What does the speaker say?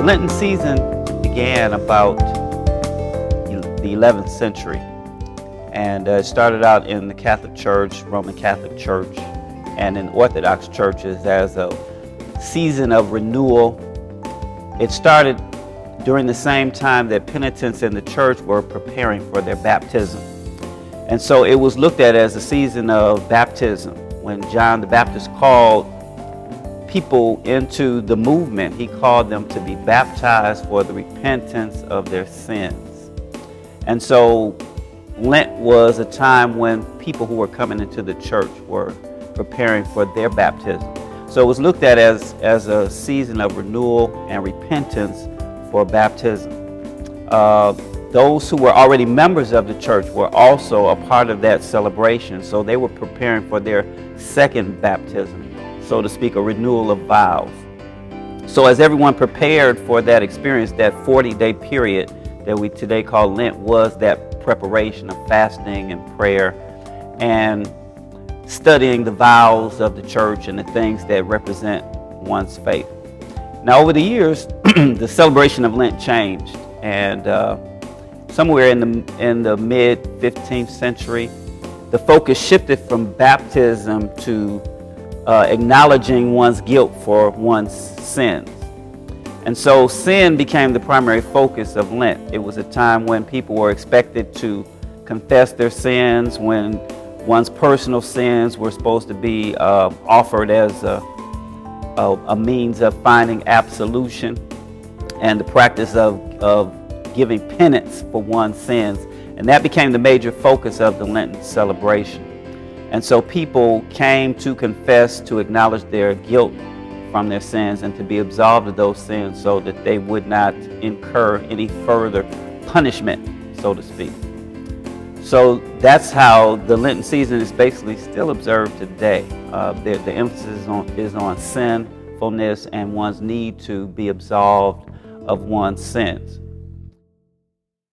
The Lenten season began about the 11th century, and it started out in the Catholic Church, Roman Catholic Church, and in Orthodox churches as a season of renewal. It started during the same time that penitents in the church were preparing for their baptism. And so it was looked at as a season of baptism. When John the Baptist called people into the movement, he called them to be baptized for the repentance of their sins. And so Lent was a time when people who were coming into the church were preparing for their baptism. So it was looked at as a season of renewal and repentance for baptism. Those who were already members of the church were also a part of that celebration. So they were preparing for their second baptism, so to speak, a renewal of vows. So as everyone prepared for that experience, that 40-day period that we today call Lent was that preparation of fasting and prayer and studying the vows of the church and the things that represent one's faith. Now, over the years, the celebration of Lent changed, and somewhere in the mid-15th century, the focus shifted from baptism to acknowledging one's guilt for one's sins. And so sin became the primary focus of Lent. It was a time when people were expected to confess their sins, when one's personal sins were supposed to be offered as a means of finding absolution, and the practice of giving penance for one's sins. And that became the major focus of the Lenten celebration. And so people came to confess, to acknowledge their guilt from their sins and to be absolved of those sins so that they would not incur any further punishment, so to speak. So that's how the Lenten season is basically still observed today. The emphasis is on sinfulness and one's need to be absolved of one's sins.